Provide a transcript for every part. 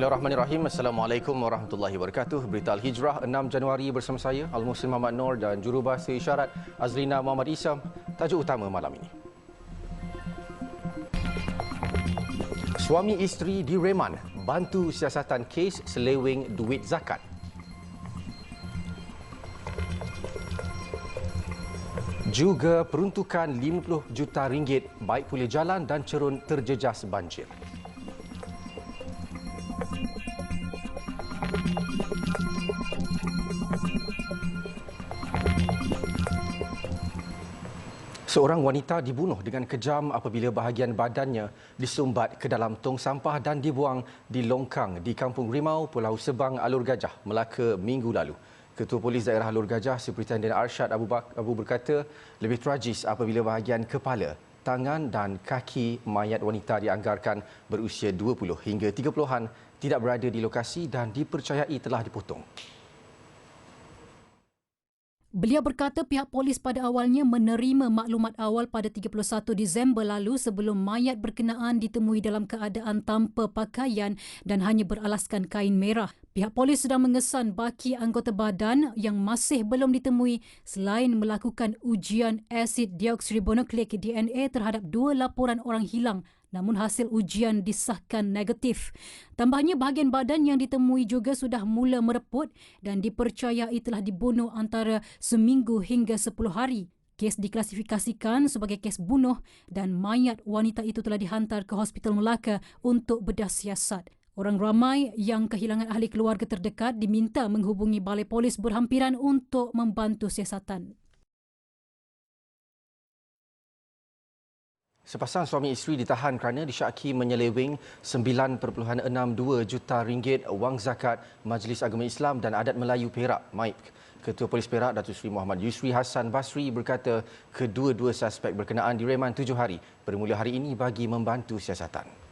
Bismillahirrahmanirrahim. Assalamualaikum warahmatullahi wabarakatuh. Berita Al-Hijrah 6 Januari bersama saya Al-Muslim Muhammad Noor dan jurubahasa isyarat Azlina Muhammad Isam. Tajuk utama malam ini. Suami isteri direman bantu siasatan kes seleweng duit zakat. Juga peruntukan 50 juta ringgit baik pulih jalan dan cerun terjejas banjir. Seorang wanita dibunuh dengan kejam apabila bahagian badannya disumbat ke dalam tong sampah dan dibuang di longkang di Kampung Rimau, Pulau Sebang, Alur Gajah, Melaka minggu lalu. Ketua Polis Daerah Alur Gajah, Superintendent Arsyad Abu berkata, lebih tragis apabila bahagian kepala, tangan dan kaki mayat wanita dianggarkan berusia 20 hingga 30-an tidak berada di lokasi dan dipercayai telah dipotong. Beliau berkata pihak polis pada awalnya menerima maklumat awal pada 31 Disember lalu sebelum mayat berkenaan ditemui dalam keadaan tanpa pakaian dan hanya beralaskan kain merah. Pihak polis sedang mengesan baki anggota badan yang masih belum ditemui selain melakukan ujian asid deoksiribonukleik DNA terhadap 2 laporan orang hilang, namun hasil ujian disahkan negatif. Tambahnya bahagian badan yang ditemui juga sudah mula mereput dan dipercayai telah dibunuh antara seminggu hingga 10 hari. Kes diklasifikasikan sebagai kes bunuh dan mayat wanita itu telah dihantar ke Hospital Melaka untuk bedah siasat. Orang ramai yang kehilangan ahli keluarga terdekat diminta menghubungi Balai Polis berhampiran untuk membantu siasatan. Sepasang suami isteri ditahan kerana disyaki menyeleweng 9.62 juta ringgit wang zakat Majlis Agama Islam dan Adat Melayu Perak, MAIP. Ketua Polis Perak, Datuk Seri Muhammad Yusri Hassan Basri berkata kedua-dua suspek berkenaan direman 7 hari bermula hari ini bagi membantu siasatan.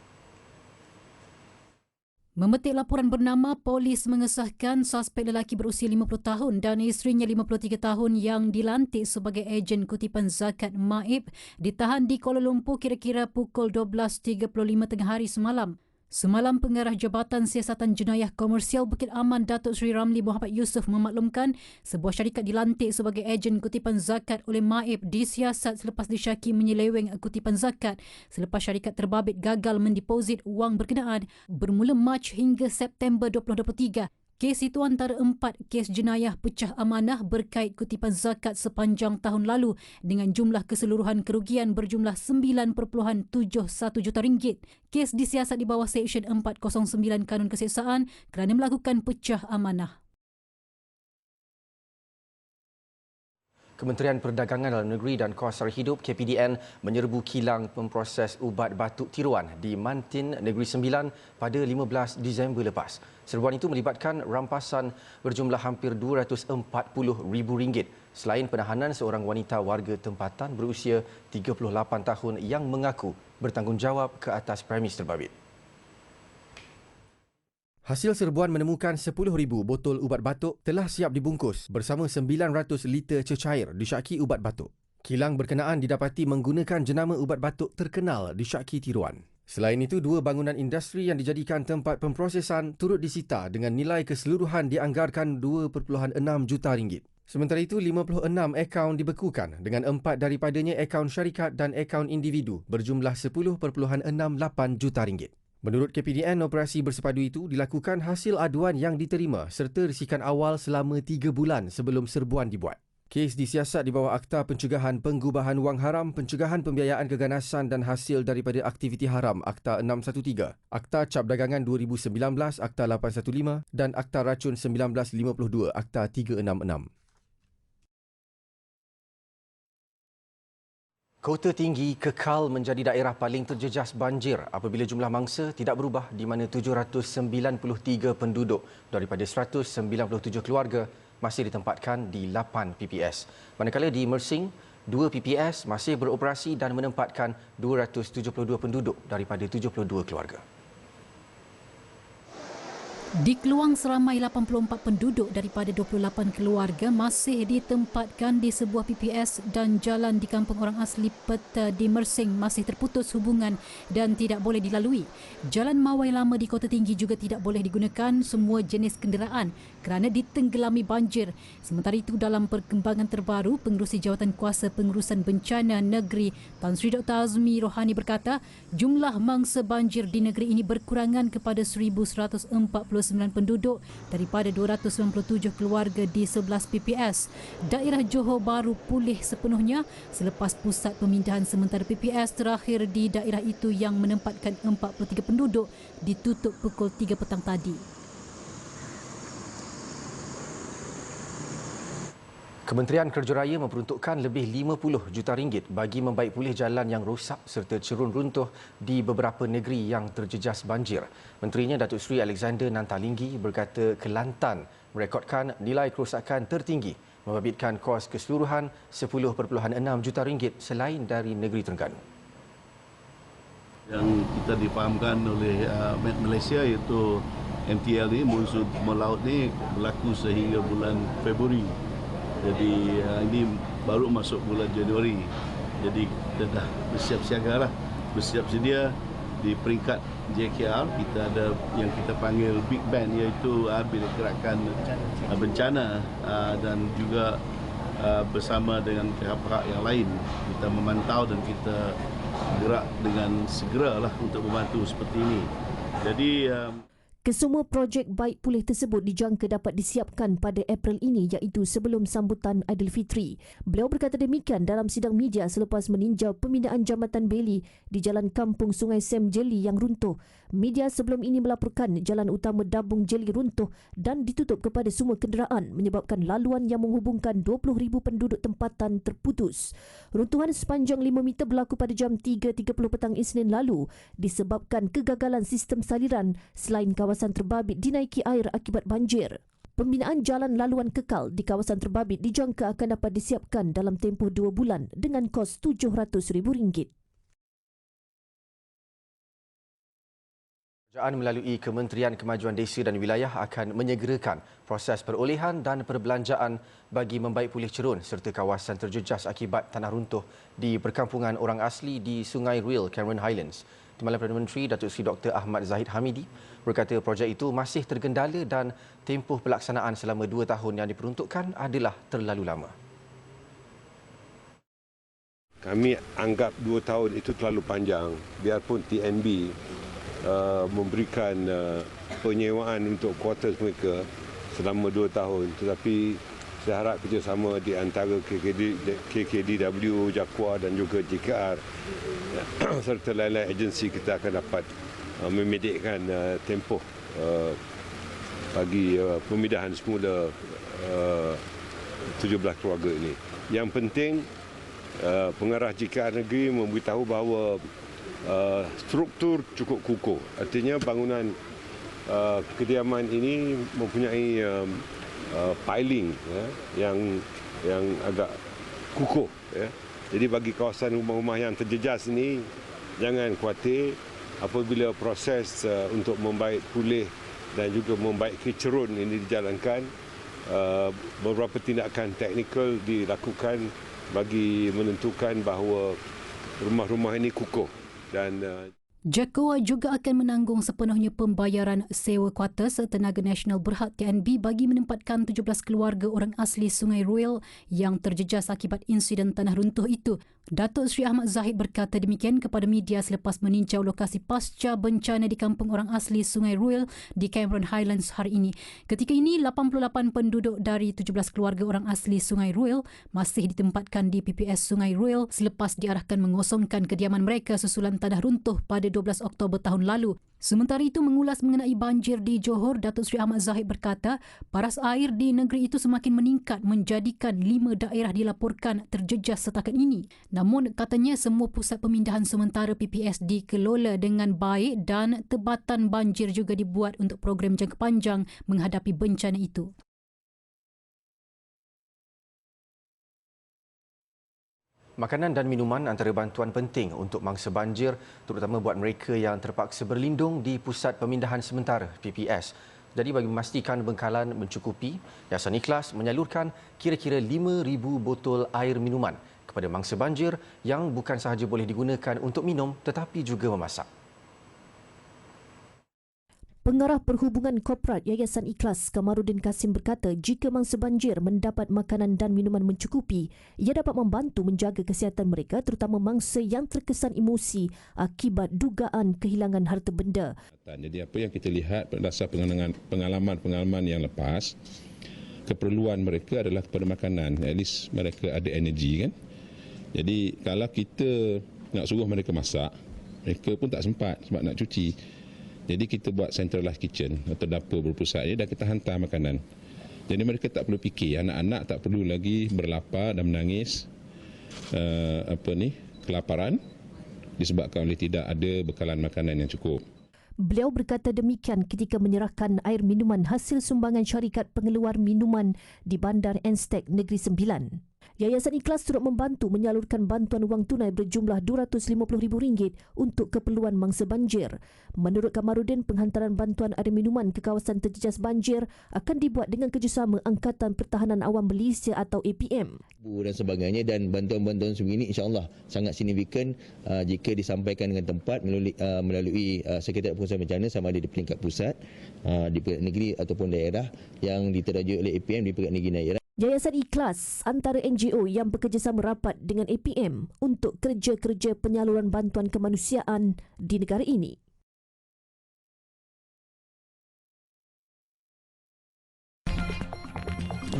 Memetik laporan bernama, polis mengesahkan suspek lelaki berusia 50 tahun dan isterinya 53 tahun yang dilantik sebagai ejen kutipan zakat MAIP ditahan di Kuala Lumpur kira-kira pukul 12.35 tengah hari semalam. Semalam, Pengarah Jabatan Siasatan Jenayah Komersial Bukit Aman Datuk Seri Ramli Muhammad Yusof memaklumkan sebuah syarikat dilantik sebagai ejen kutipan zakat oleh MAIP disiasat selepas disyaki menyeleweng kutipan zakat selepas syarikat terbabit gagal mendeposit wang berkenaan bermula Mac hingga September 2023. Kes itu antara 4 kes jenayah pecah amanah berkait kutipan zakat sepanjang tahun lalu dengan jumlah keseluruhan kerugian berjumlah 9.71 juta ringgit. Kes disiasat di bawah Seksyen 409 Kanun Keseksaan kerana melakukan pecah amanah. Kementerian Perdagangan Dalam Negeri dan Kos Sara Hidup KPDN menyerbu kilang pemproses ubat batuk tiruan di Mantin Negeri Sembilan pada 15 Disember lepas. Serbuan itu melibatkan rampasan berjumlah hampir RM240,000 selain penahanan seorang wanita warga tempatan berusia 38 tahun yang mengaku bertanggungjawab ke atas premis terbabit. Hasil serbuan menemukan 10,000 botol ubat batuk telah siap dibungkus bersama 900 liter cecair disyaki ubat batuk. Kilang berkenaan didapati menggunakan jenama ubat batuk terkenal disyaki tiruan. Selain itu, 2 bangunan industri yang dijadikan tempat pemprosesan turut disita dengan nilai keseluruhan dianggarkan 2.6 juta ringgit. Sementara itu, 56 akaun dibekukan dengan 4 daripadanya akaun syarikat dan akaun individu berjumlah 10.68 juta ringgit. Menurut KPDN, operasi bersepadu itu dilakukan hasil aduan yang diterima serta risikan awal selama 3 bulan sebelum serbuan dibuat. Kes disiasat di bawah Akta Pencegahan Penggubahan Wang Haram, Pencegahan Pembiayaan Keganasan dan Hasil daripada Aktiviti Haram Akta 613, Akta Cap Dagangan 2019 Akta 815 dan Akta Racun 1952 Akta 366. Kota Tinggi kekal menjadi daerah paling terjejas banjir apabila jumlah mangsa tidak berubah di mana 793 penduduk daripada 197 keluarga masih ditempatkan di 8 PPS. Manakala di Mersing, 2 PPS masih beroperasi dan menempatkan 272 penduduk daripada 72 keluarga. Di Keluang, seramai 84 penduduk daripada 28 keluarga masih ditempatkan di sebuah PPS dan jalan di kampung orang asli Peta di Mersing masih terputus hubungan dan tidak boleh dilalui. Jalan Mawai Lama di Kota Tinggi juga tidak boleh digunakan semua jenis kenderaan kerana ditenggelami banjir. Sementara itu, dalam perkembangan terbaru, Pengerusi Jawatan Kuasa Pengurusan Bencana Negeri Tan Sri Dr. Azmi Rohani berkata, jumlah mangsa banjir di negeri ini berkurangan kepada 1,149 penduduk daripada 297 keluarga di 11 PPS. Daerah Johor baru pulih sepenuhnya selepas pusat pemindahan sementara PPS terakhir di daerah itu yang menempatkan 43 penduduk ditutup pukul 3 petang tadi. Kementerian Kerja Raya memperuntukkan lebih 50 juta ringgit bagi membaik pulih jalan yang rosak serta cerun runtuh di beberapa negeri yang terjejas banjir. Menterinya Datuk Seri Alexander Nantalinggi berkata Kelantan merekodkan nilai kerosakan tertinggi membabitkan kos keseluruhan 10.6 juta ringgit selain dari negeri Terengganu. Yang kita difahamkan oleh Malaysia iaitu MTL ni, musuh melaut ni berlaku sehingga bulan Februari. Jadi ini baru masuk bulan Januari. Jadi kita dah bersiap siaga lah, bersiap sedia. Di peringkat JKR kita ada yang kita panggil Big Band, iaitu Bilik Gerakan Bencana dan juga bersama dengan pihak-pihak yang lain kita memantau dan kita gerak dengan segera lah untuk membantu seperti ini. Jadi kesemua projek baik pulih tersebut dijangka dapat disiapkan pada April ini, iaitu sebelum sambutan Aidilfitri. Beliau berkata demikian dalam sidang media selepas meninjau pemindahan jambatan beli di Jalan Kampung Sungai Sem Jeli yang runtuh. Media sebelum ini melaporkan jalan utama Dabung Jeli runtuh dan ditutup kepada semua kenderaan menyebabkan laluan yang menghubungkan 20,000 penduduk tempatan terputus. Runtuhan sepanjang 5 meter berlaku pada jam 3.30 petang Isnin lalu disebabkan kegagalan sistem saliran selain kawasan terbabit dinaiki air akibat banjir. Pembinaan jalan laluan kekal di kawasan terbabit dijangka akan dapat disiapkan dalam tempoh 2 bulan dengan kos RM700,000. Kerajaan melalui Kementerian Kemajuan Desa dan Wilayah akan menyegerakan proses perolehan dan perbelanjaan bagi membaik pulih cerun serta kawasan terjejas akibat tanah runtuh di perkampungan orang asli di Sungai Ruil, Cameron Highlands. Timbalan Perdana Menteri Datuk Seri Dr. Ahmad Zahid Hamidi berkata projek itu masih tergendala dan tempoh pelaksanaan selama 2 tahun yang diperuntukkan adalah terlalu lama. Kami anggap 2 tahun itu terlalu panjang, biarpun TNB memberikan penyewaan untuk kuartus mereka selama 2 tahun, tetapi saya harap kerjasama di antara KKDW, JAKWA dan juga JKR serta lain-lain agensi kita akan dapat memedekkan tempoh bagi pemindahan semula 17 keluarga ini. Yang penting pengarah JKR negeri memberitahu bahawa struktur cukup kukuh. Artinya bangunan kediaman ini mempunyai piling yang agak kukuh. Jadi bagi kawasan rumah-rumah yang terjejas ini, jangan khawatir apabila proses untuk membaik pulih dan juga membaiki cerun ini dijalankan, beberapa tindakan teknikal dilakukan bagi menentukan bahawa rumah-rumah ini kukuh. Dan JAKWA juga akan menanggung sepenuhnya pembayaran sewa kuartus Tenaga Nasional Berhad TNB bagi menempatkan 17 keluarga orang asli Sungai Ruil yang terjejas akibat insiden tanah runtuh itu. Datuk Seri Ahmad Zahid berkata demikian kepada media selepas meninjau lokasi pasca bencana di kampung orang asli Sungai Ruil di Cameron Highlands hari ini. Ketika ini, 88 penduduk dari 17 keluarga orang asli Sungai Ruil masih ditempatkan di PPS Sungai Ruil selepas diarahkan mengosongkan kediaman mereka susulan tanah runtuh pada 12 Oktober tahun lalu. Sementara itu, mengulas mengenai banjir di Johor, Datuk Seri Ahmad Zahid berkata paras air di negeri itu semakin meningkat menjadikan 5 daerah dilaporkan terjejas setakat ini. Namun katanya semua pusat pemindahan sementara PPS dikelola dengan baik dan tebatan banjir juga dibuat untuk program jangka panjang menghadapi bencana itu. Makanan dan minuman antara bantuan penting untuk mangsa banjir, terutama buat mereka yang terpaksa berlindung di Pusat Pemindahan Sementara PPS. Jadi bagi memastikan bengkalan mencukupi, Yayasan Ikhlas menyalurkan kira-kira 5,000 botol air minuman kepada mangsa banjir yang bukan sahaja boleh digunakan untuk minum tetapi juga memasak. Pengarah Perhubungan Korporat Yayasan Ikhlas Kamarudin Kasim berkata jika mangsa banjir mendapat makanan dan minuman mencukupi, ia dapat membantu menjaga kesihatan mereka terutama mangsa yang terkesan emosi akibat dugaan kehilangan harta benda. Jadi apa yang kita lihat berdasar pengalaman yang lepas, keperluan mereka adalah kepada makanan. At least mereka ada energi kan. Jadi kalau kita nak suruh mereka masak, mereka pun tak sempat sebab nak cuci. Jadi kita buat centralized kitchen atau dapur berpusat dan kita hantar makanan. Jadi mereka tak perlu fikir, anak-anak tak perlu lagi berlapar dan menangis kelaparan disebabkan oleh tidak ada bekalan makanan yang cukup. Beliau berkata demikian ketika menyerahkan air minuman hasil sumbangan syarikat pengeluar minuman di Bandar Enstek Negeri Sembilan. Yayasan Ikhlas turut membantu menyalurkan bantuan wang tunai berjumlah RM250,000 untuk keperluan mangsa banjir. Menurut Kamarudin, penghantaran bantuan air minuman ke kawasan terjejas banjir akan dibuat dengan kerjasama Angkatan Pertahanan Awam Malaysia atau APM. Dan sebagainya, dan bantuan-bantuan sebegini insya-Allah sangat signifikan jika disampaikan dengan tempat melalui Sekretariat Pengurusan Bencana sama ada di peringkat pusat, di peringkat negeri ataupun daerah yang diterajui oleh APM di peringkat negeri dan daerah. Yayasan Ikhlas antara NGO yang bekerjasama rapat dengan APM untuk kerja-kerja penyaluran bantuan kemanusiaan di negara ini.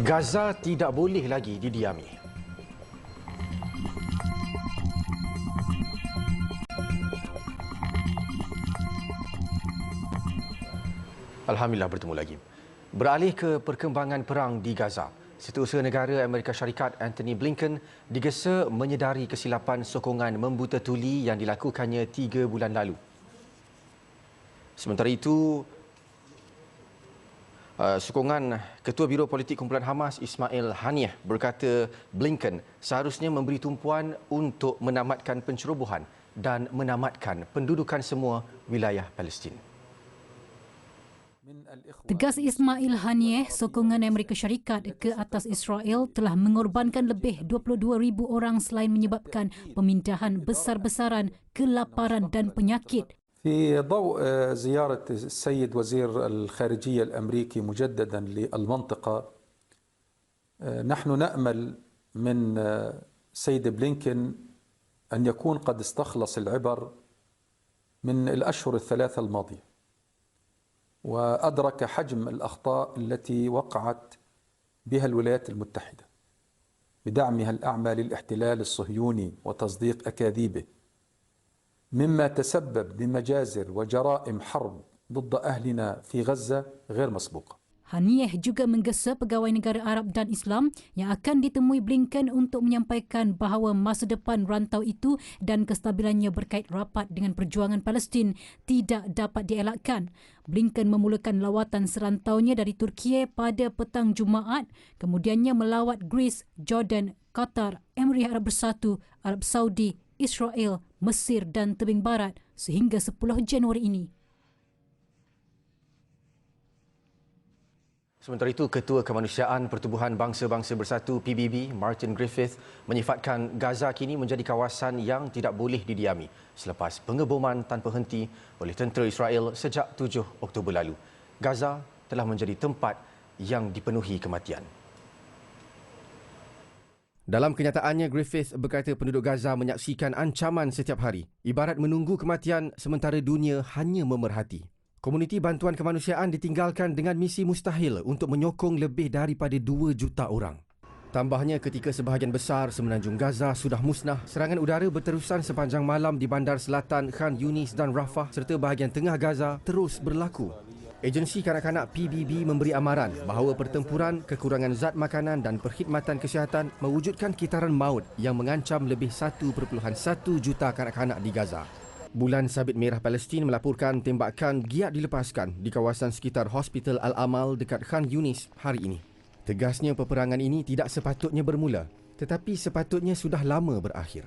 Gaza tidak boleh lagi didiami. Alhamdulillah bertemu lagi. Beralih ke perkembangan perang di Gaza. Setiausaha Negara Amerika Syarikat Antony Blinken digesa menyedari kesilapan sokongan membutatuli yang dilakukannya 3 bulan lalu. Sementara itu, sokongan Ketua Biro Politik Kumpulan Hamas Ismail Haniyeh berkata Blinken seharusnya memberi tumpuan untuk menamatkan pencerobohan dan menamatkan pendudukan semua wilayah Palestin. Tegas Ismail Haniyeh, sokongan Amerika Syarikat ke atas Israel telah mengorbankan lebih 22,000 orang selain menyebabkan pemindahan besar-besaran, kelaparan dan penyakit. في ضوء زيارة السيد وزير الخارجية الأمريكي مجددا للمنطقة، نحن نأمل من سيد بلينكن أن يكون قد استخلص العبر من الأشهر الثلاثة الماضية وأدرك حجم الأخطاء التي وقعت بها الولايات المتحدة بدعمها الأعمى للاحتلال الصهيوني وتصديق أكاذيبه، مما تسبب بمجازر وجرائم حرب ضد أهلنا في غزة غير مسبوقة. Haniyeh juga menggesa pegawai negara Arab dan Islam yang akan ditemui Blinken untuk menyampaikan bahawa masa depan rantau itu dan kestabilannya berkait rapat dengan perjuangan Palestin tidak dapat dielakkan. Blinken memulakan lawatan serantaunya dari Turki pada petang Jumaat, kemudiannya melawat Greece, Jordan, Qatar, Emirat Arab Bersatu, Arab Saudi, Israel, Mesir dan Tebing Barat sehingga 10 Januari ini. Sementara itu, Ketua Kemanusiaan Pertubuhan Bangsa-Bangsa Bersatu PBB Martin Griffiths menyifatkan Gaza kini menjadi kawasan yang tidak boleh didiami selepas pengeboman tanpa henti oleh tentera Israel sejak 7 Oktober lalu. Gaza telah menjadi tempat yang dipenuhi kematian. Dalam kenyataannya, Griffiths berkata penduduk Gaza menyaksikan ancaman setiap hari, ibarat menunggu kematian sementara dunia hanya memerhati. Komuniti bantuan kemanusiaan ditinggalkan dengan misi mustahil untuk menyokong lebih daripada 2 juta orang. Tambahnya, ketika sebahagian besar semenanjung Gaza sudah musnah, serangan udara berterusan sepanjang malam di bandar selatan Khan Yunis dan Rafah serta bahagian tengah Gaza terus berlaku. Agensi Kanak-kanak PBB memberi amaran bahawa pertempuran, kekurangan zat makanan dan perkhidmatan kesihatan mewujudkan kitaran maut yang mengancam lebih 1.1 juta kanak-kanak di Gaza. Bulan Sabit Merah Palestin melaporkan tembakan giat dilepaskan di kawasan sekitar Hospital Al-Amal dekat Khan Yunis hari ini. Tegasnya, peperangan ini tidak sepatutnya bermula, tetapi sepatutnya sudah lama berakhir.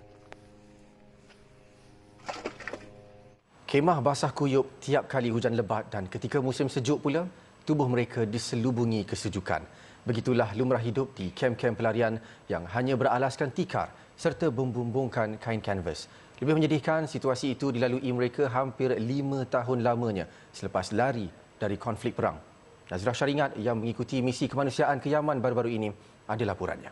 Kemah basah kuyup tiap kali hujan lebat dan ketika musim sejuk pula, tubuh mereka diselubungi kesejukan. Begitulah lumrah hidup di kem-kem pelarian yang hanya beralaskan tikar serta membumbungkan kain kanvas. Lebih menyedihkan, situasi itu dilalui mereka hampir 5 tahun lamanya selepas lari dari konflik perang. Nazirah Syaringat yang mengikuti misi kemanusiaan ke Yaman baru-baru ini ada laporannya.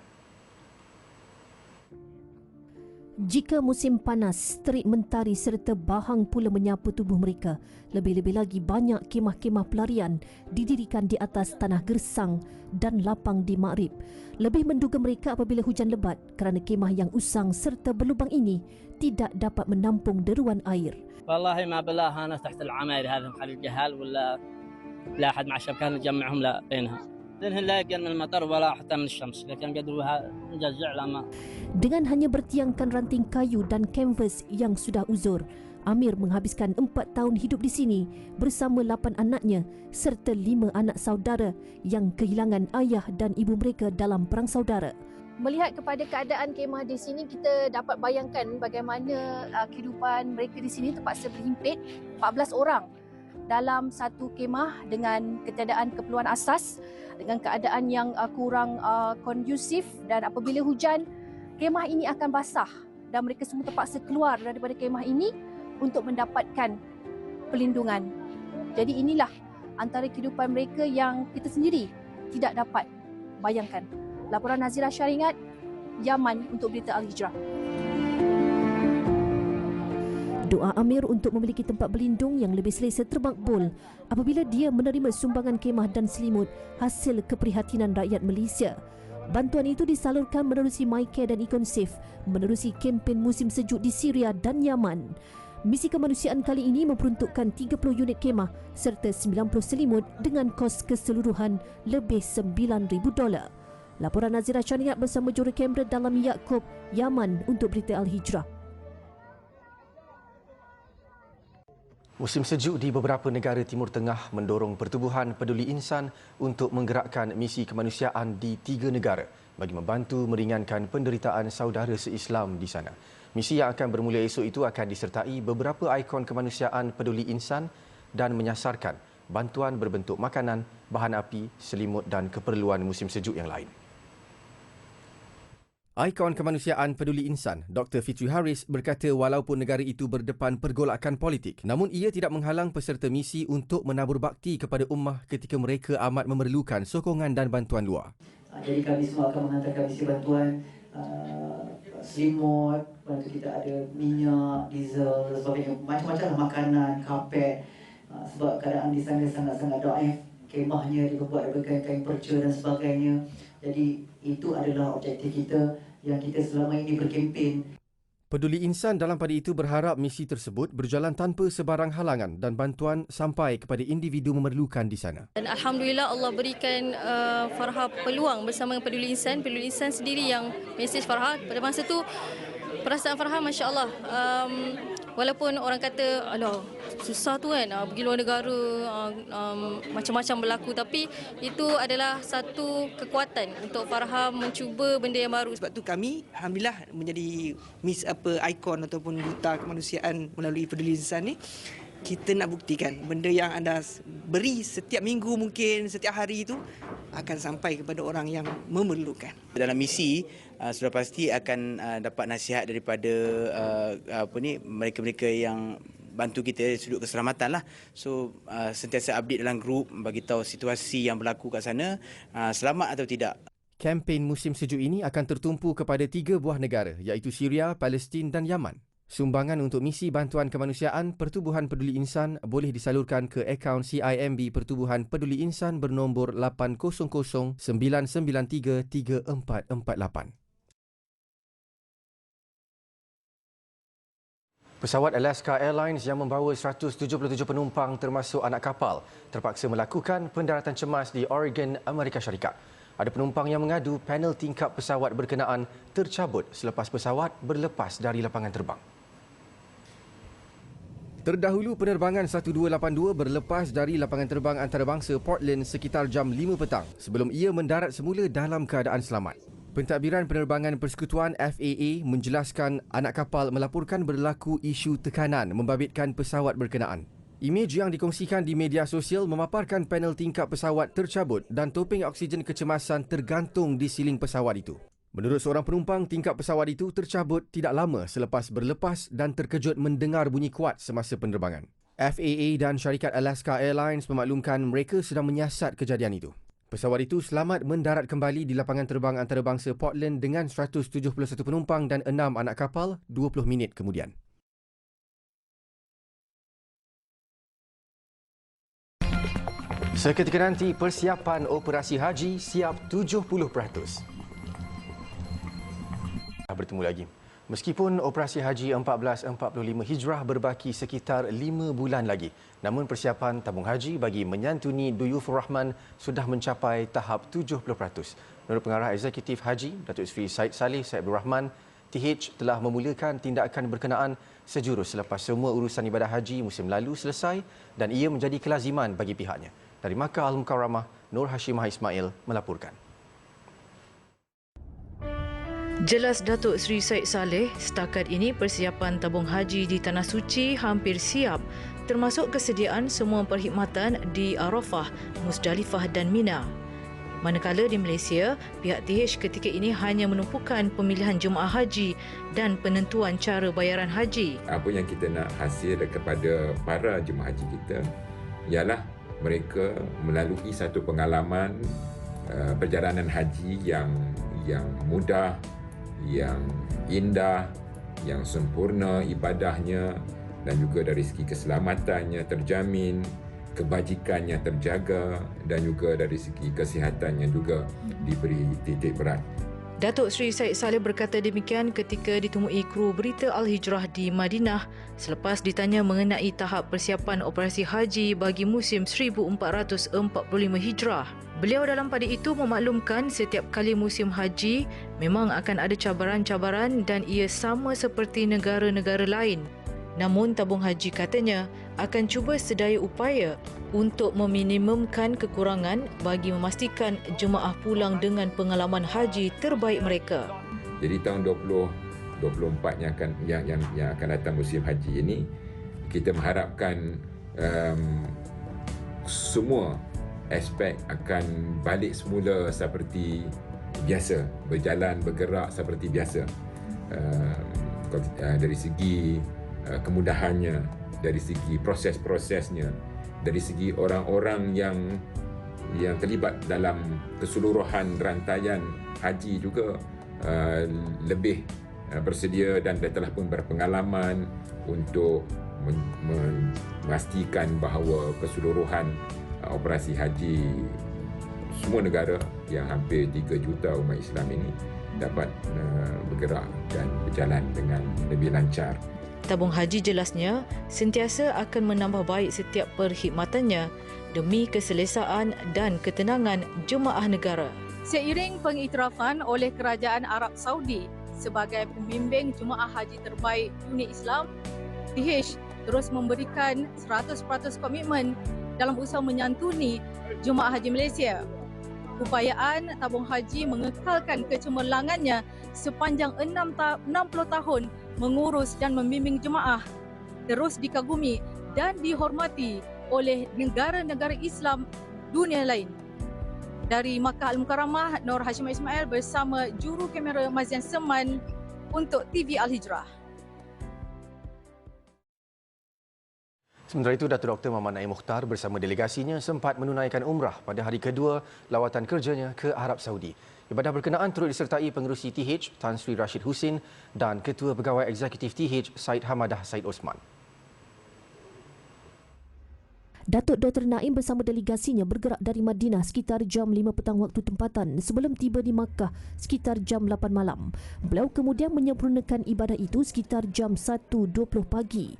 Jika musim panas, terik mentari serta bahang pula menyapu tubuh mereka. Lebih-lebih lagi banyak kemah-kemah pelarian didirikan di atas tanah gersang dan lapang di Maghrib. Lebih menduga mereka apabila hujan lebat kerana kemah yang usang serta berlubang ini tidak dapat menampung deruan air. والله ما بلاها أنا تحت العماير هذا محل الجهال ولا لا أحد مع الشبكة نجمعهم لا بينها. لأنهم لا يقين من المطر ولا حتى من الشمس لكن قدروها نجزع لما. Dengan hanya bertiangkan ranting kayu dan kanvas yang sudah uzur, Amir menghabiskan 4 tahun hidup di sini bersama 8 anaknya serta 5 anak saudara yang kehilangan ayah dan ibu mereka dalam perang saudara. Melihat kepada keadaan kemah di sini, kita dapat bayangkan bagaimana kehidupan mereka di sini terpaksa berhimpit 14 orang dalam satu kemah dengan ketiadaan keperluan asas, dengan keadaan yang kurang kondusif, dan apabila hujan, kemah ini akan basah dan mereka semua terpaksa keluar daripada kemah ini untuk mendapatkan perlindungan. Jadi inilah antara kehidupan mereka yang kita sendiri tidak dapat bayangkan. Laporan Nazirah Syaringat, Yaman untuk Berita Al-Hijrah. Doa Amir untuk memiliki tempat berlindung yang lebih selesa termakbul apabila dia menerima sumbangan kemah dan selimut hasil keprihatinan rakyat Malaysia. Bantuan itu disalurkan menerusi MyCare dan Econsave menerusi kempen musim sejuk di Syria dan Yaman. Misi kemanusiaan kali ini memperuntukkan 30 unit kemah serta 90 selimut dengan kos keseluruhan lebih $9,000. Laporan Nazirah Syaringat bersama jurukamera dalam Yaakob, Yaman untuk Berita Al-Hijrah. Musim sejuk di beberapa negara Timur Tengah mendorong Pertubuhan Peduli Insan untuk menggerakkan misi kemanusiaan di 3 negara bagi membantu meringankan penderitaan saudara se-Islam di sana. Misi yang akan bermula esok itu akan disertai beberapa ikon kemanusiaan peduli insan dan menyasarkan bantuan berbentuk makanan, bahan api, selimut dan keperluan musim sejuk yang lain. Ikon kemanusiaan peduli insan, Dr. Fitri Haris berkata walaupun negara itu berdepan pergolakan politik, namun ia tidak menghalang peserta misi untuk menabur bakti kepada ummah ketika mereka amat memerlukan sokongan dan bantuan luar. Jadi kami semua akan menghantarkan misi bantuan selimut, bantu kita ada minyak, diesel dan sebagainya, macam-macam makanan, kapet, sebab keadaan di sana sangat-sangat daif, kemahnya dibuat daripada kain perca dan sebagainya. Jadi itu adalah objektif kita yang kita selama ini berkempen. Peduli Insan dalam pada itu berharap misi tersebut berjalan tanpa sebarang halangan dan bantuan sampai kepada individu memerlukan di sana. Dan Alhamdulillah Allah berikan Farha peluang bersama dengan Peduli Insan. Peduli Insan sendiri yang mesej Farha pada masa tu, perasaan Farha Masya Allah. Walaupun orang kata, alah susah tu kan, pergi luar negara, macam-macam berlaku. Tapi itu adalah satu kekuatan untuk Farha mencuba benda yang baru. Sebab tu kami, Alhamdulillah, menjadi ikon ataupun duta kemanusiaan melalui Peduli Insan ni. Kita nak buktikan benda yang anda beri setiap minggu mungkin, setiap hari itu akan sampai kepada orang yang memerlukan. Dalam misi sudah pasti akan dapat nasihat daripada mereka-mereka yang bantu kita dari sudut keselamatan lah. So sentiasa update dalam grup, bagi tahu situasi yang berlaku kat sana, selamat atau tidak. Kempen musim sejuk ini akan tertumpu kepada 3 buah negara iaitu Syria, Palestin dan Yaman. Sumbangan untuk misi bantuan kemanusiaan Pertubuhan Peduli Insan boleh disalurkan ke akaun CIMB Pertubuhan Peduli Insan bernombor 800 993 3448. Pesawat Alaska Airlines yang membawa 177 penumpang termasuk anak kapal terpaksa melakukan pendaratan cemas di Oregon, Amerika Syarikat. Ada penumpang yang mengadu panel tingkap pesawat berkenaan tercabut selepas pesawat berlepas dari lapangan terbang. Terdahulu, penerbangan 1282 berlepas dari lapangan terbang antarabangsa Portland sekitar jam 5 petang sebelum ia mendarat semula dalam keadaan selamat. Pentadbiran penerbangan Persekutuan FAA menjelaskan anak kapal melaporkan berlaku isu tekanan membabitkan pesawat berkenaan. Imej yang dikongsikan di media sosial memaparkan panel tingkap pesawat tercabut dan topeng oksigen kecemasan tergantung di siling pesawat itu. Menurut seorang penumpang, tingkap pesawat itu tercabut tidak lama selepas berlepas dan terkejut mendengar bunyi kuat semasa penerbangan. FAA dan syarikat Alaska Airlines memaklumkan mereka sedang menyiasat kejadian itu. Pesawat itu selamat mendarat kembali di lapangan terbang antarabangsa Portland dengan 171 penumpang dan 6 anak kapal 20 minit kemudian. Seketika nanti, persiapan operasi haji siap 70%. Bertemu lagi. Meskipun operasi haji 1445 Hijrah berbaki sekitar 5 bulan lagi, namun persiapan tabung haji bagi menyantuni Duyufur Rahman sudah mencapai tahap 70%. Menurut Pengarah Eksekutif Haji, Datuk Seri Syed Saleh Syed Abdul Rahman, TH telah memulakan tindakan berkenaan sejurus selepas semua urusan ibadah haji musim lalu selesai dan ia menjadi kelaziman bagi pihaknya. Dari Makkah Al-Mukarramah, Nur Hashimah Ismail melaporkan. Jelas Datuk Seri Syed Saleh, setakat ini persiapan tabung haji di Tanah Suci hampir siap, termasuk kesediaan semua perkhidmatan di Arafah, Musdalifah dan Mina. Manakala di Malaysia, pihak TH ketika ini hanya menumpukan pemilihan jemaah haji dan penentuan cara bayaran haji. Apa yang kita nak hasil kepada para jemaah haji kita ialah mereka melalui satu pengalaman perjalanan haji yang mudah, yang indah, yang sempurna ibadahnya dan juga dari segi keselamatannya terjamin, kebajikannya terjaga dan juga dari segi kesihatannya juga diberi titik berat. Datuk Seri Syed Saleh berkata demikian ketika ditemui kru berita Al-Hijrah di Madinah selepas ditanya mengenai tahap persiapan operasi haji bagi musim 1445 Hijrah. Beliau dalam pada itu memaklumkan setiap kali musim haji memang akan ada cabaran-cabaran dan ia sama seperti negara-negara lain. Namun tabung haji katanya akan cuba sedaya upaya untuk meminimumkan kekurangan bagi memastikan jemaah pulang dengan pengalaman haji terbaik mereka. Jadi tahun 2024 yang akan datang musim haji ini, kita mengharapkan semua aspek akan balik semula seperti biasa, berjalan bergerak seperti biasa. Dari segi kemudahannya, dari segi proses-prosesnya, dari segi orang-orang yang terlibat dalam keseluruhan rantaian haji juga lebih bersedia dan telah pun berpengalaman untuk memastikan bahawa keseluruhan operasi haji semua negara yang hampir 3 juta umat Islam ini dapat bergerak dan berjalan dengan lebih lancar. Tabung haji jelasnya sentiasa akan menambah baik setiap perkhidmatannya demi keselesaan dan ketenangan jemaah negara. Seiring pengiktirafan oleh Kerajaan Arab Saudi sebagai pembimbing jemaah haji terbaik dunia Islam, TH terus memberikan 100% komitmen dalam usaha menyantuni jemaah haji Malaysia. Upayaan tabung haji mengekalkan kecemerlangannya sepanjang 60 tahun mengurus dan membimbing jemaah terus dikagumi dan dihormati oleh negara-negara Islam dunia lain. Dari Makkah Al-Mukarramah, Nur Hashimah Ismail bersama juru kamera Mazian Seman untuk TV Al-Hijrah. Sementara itu, Datuk Dr. Muhammad Naim Mukhtar bersama delegasinya sempat menunaikan umrah pada hari kedua lawatan kerjanya ke Arab Saudi. Ibadah berkenaan turut disertai pengerusi TH Tan Sri Rashid Husin dan Ketua Pegawai Eksekutif TH Syed Hamadah Syed Osman. Datuk Dr. Naim bersama delegasinya bergerak dari Madinah sekitar jam 5 petang waktu tempatan sebelum tiba di Makkah sekitar jam 8 malam. Beliau kemudian menyempurnakan ibadah itu sekitar jam 1.20 pagi.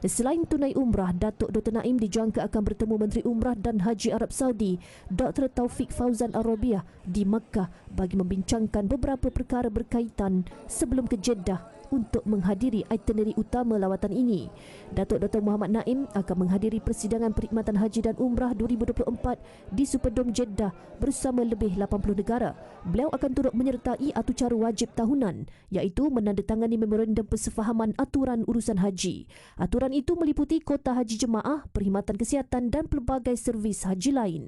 Selain tunai umrah, Datuk Dr. Naim dijangka akan bertemu Menteri Umrah dan Haji Arab Saudi, Dr. Taufik Fauzan Ar-Rabiah di Makkah bagi membincangkan beberapa perkara berkaitan sebelum ke Jeddah untuk menghadiri itinerary utama lawatan ini. Datuk Dr. Muhammad Naim akan menghadiri persidangan perkhidmatan haji dan umrah 2024 di Superdome Jeddah bersama lebih 80 negara. Beliau akan turut menyertai atucara wajib tahunan iaitu menandatangani memorandum persefahaman aturan urusan haji. Aturan itu meliputi kota haji jemaah, perkhidmatan kesihatan dan pelbagai servis haji lain.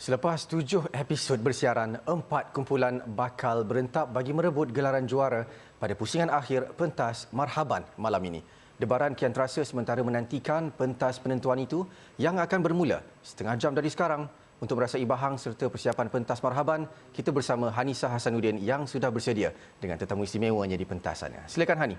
Selepas 7 episod bersiaran, 4 kumpulan bakal berentab bagi merebut gelaran juara pada pusingan akhir pentas Marhaban malam ini. Debaran kian terasa sementara menantikan pentas penentuan itu yang akan bermula setengah jam dari sekarang. Untuk merasai bahang serta persiapan pentas Marhaban, kita bersama Hanisa Hasanuddin yang sudah bersedia dengan tetamu istimewanya di pentasannya. Silakan Hani.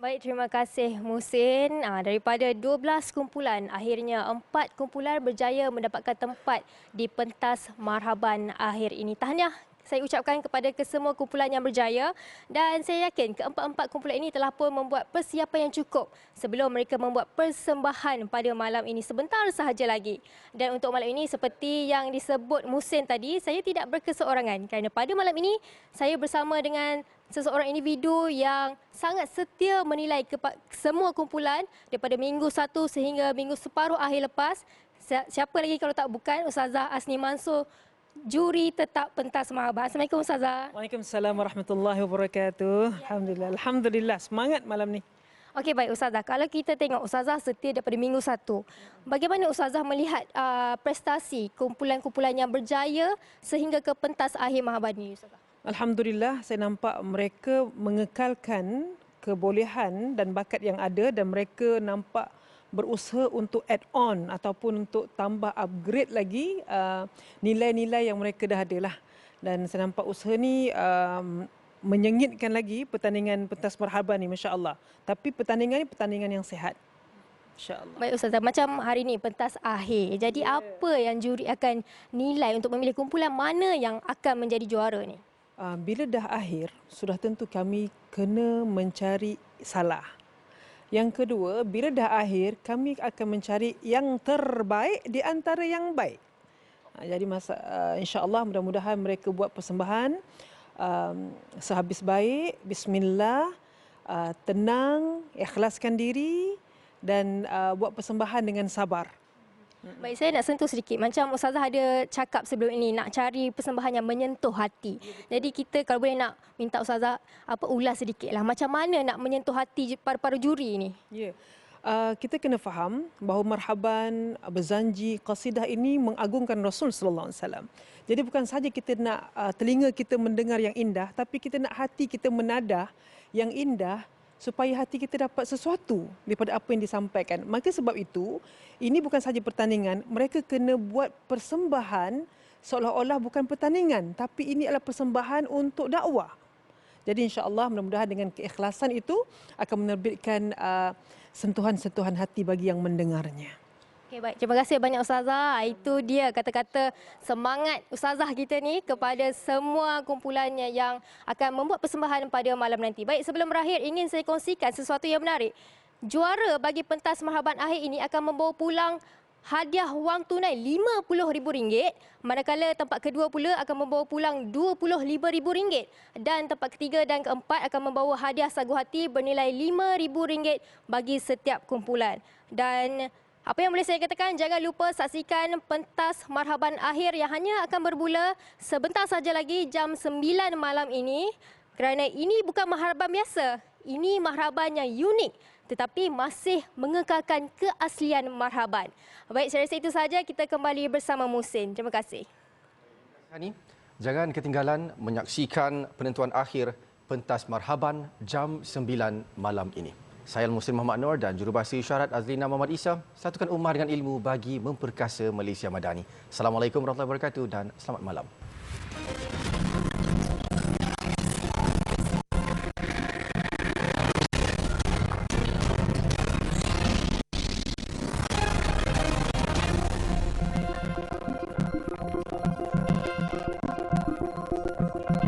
Baik, terima kasih Musin. Daripada 12 kumpulan, akhirnya 4 kumpulan berjaya mendapatkan tempat di pentas Marhaban akhir ini. Tahniah saya ucapkan kepada kesemua kumpulan yang berjaya dan saya yakin keempat-empat kumpulan ini telah pun membuat persiapan yang cukup sebelum mereka membuat persembahan pada malam ini sebentar sahaja lagi. Dan untuk malam ini seperti yang disebut Musin tadi, saya tidak berkeseorangan kerana pada malam ini saya bersama dengan seseorang individu yang sangat setia menilai semua kumpulan daripada minggu 1 sehingga minggu separuh akhir lepas. Siapa lagi kalau tak bukan Ustazah Asni Mansur, juri tetap pentas Marhaban. Assalamualaikum Ustazah. Waalaikumsalam warahmatullahi wabarakatuh. Alhamdulillah semangat malam ni. Okey, baik Ustazah. Kalau kita tengok Ustazah setia daripada minggu 1. Bagaimana Ustazah melihat prestasi kumpulan-kumpulan yang berjaya sehingga ke pentas akhir Marhaban ni Ustazah? Alhamdulillah saya nampak mereka mengekalkan kebolehan dan bakat yang ada dan mereka nampak berusaha untuk add on ataupun untuk tambah upgrade lagi nilai-nilai yang mereka dah ada lah. Dan saya nampak usaha ni menyengitkan lagi pertandingan pentas Marhaban ni, masya-Allah. Tapi pertandingan ni pertandingan yang sihat. Insya-Allah. Baik Ustazah, macam hari ni pentas akhir. Jadi apa yang juri akan nilai untuk memilih kumpulan mana yang akan menjadi juara ni? Bila dah akhir, sudah tentu kami kena mencari salah. Yang kedua, bila dah akhir, kami akan mencari yang terbaik di antara yang baik. Jadi insya-Allah mudah-mudahan mereka buat persembahan sehabis baik, bismillah, tenang, ikhlaskan diri dan buat persembahan dengan sabar. Baik, saya nak sentuh sedikit. Macam Ustazah ada cakap sebelum ini, nak cari persembahan yang menyentuh hati. Jadi kita kalau boleh nak minta Ustazah ulas sedikitlah. Macam mana nak menyentuh hati para juri ini? Ya. Kita kena faham bahawa Marhaban, Berzanji, qasidah ini mengagungkan Rasul sallallahu alaihi wasallam. Jadi bukan sahaja kita nak telinga kita mendengar yang indah, tapi kita nak hati kita menadah yang indah supaya hati kita dapat sesuatu daripada apa yang disampaikan. Maka sebab itu, ini bukan sahaja pertandingan, mereka kena buat persembahan seolah-olah bukan pertandingan, tapi ini adalah persembahan untuk dakwah. Jadi insya-Allah mudah-mudahan dengan keikhlasan itu akan menerbitkan sentuhan-sentuhan hati bagi yang mendengarnya. Okay, baik. Terima kasih banyak Ustazah. Itu dia kata-kata semangat Ustazah kita ni kepada semua kumpulannya yang akan membuat persembahan pada malam nanti. Baik, sebelum berakhir ingin saya kongsikan sesuatu yang menarik. Juara bagi pentas Marhaban akhir ini akan membawa pulang hadiah wang tunai RM50,000, manakala tempat kedua pula akan membawa pulang RM25,000 dan tempat ketiga dan keempat akan membawa hadiah sagu hati bernilai RM5,000 bagi setiap kumpulan. Dan apa yang boleh saya katakan, jangan lupa saksikan pentas Marhaban akhir yang hanya akan bermula sebentar saja lagi jam 9 malam ini. Kerana ini bukan Marhaban biasa, ini Marhaban yang unik tetapi masih mengekalkan keaslian Marhaban. Baik, saya rasa itu saja. Kita kembali bersama Musin. Terima kasih. Hani, jangan ketinggalan menyaksikan penentuan akhir pentas Marhaban jam 9 malam ini. Saya Muslim Muhammad Nur dan jurubahasa isyarat Azlina Muhammad Isa. Satukan ummah dengan ilmu bagi memperkasa Malaysia Madani. Assalamualaikum warahmatullahi wabarakatuh dan selamat malam.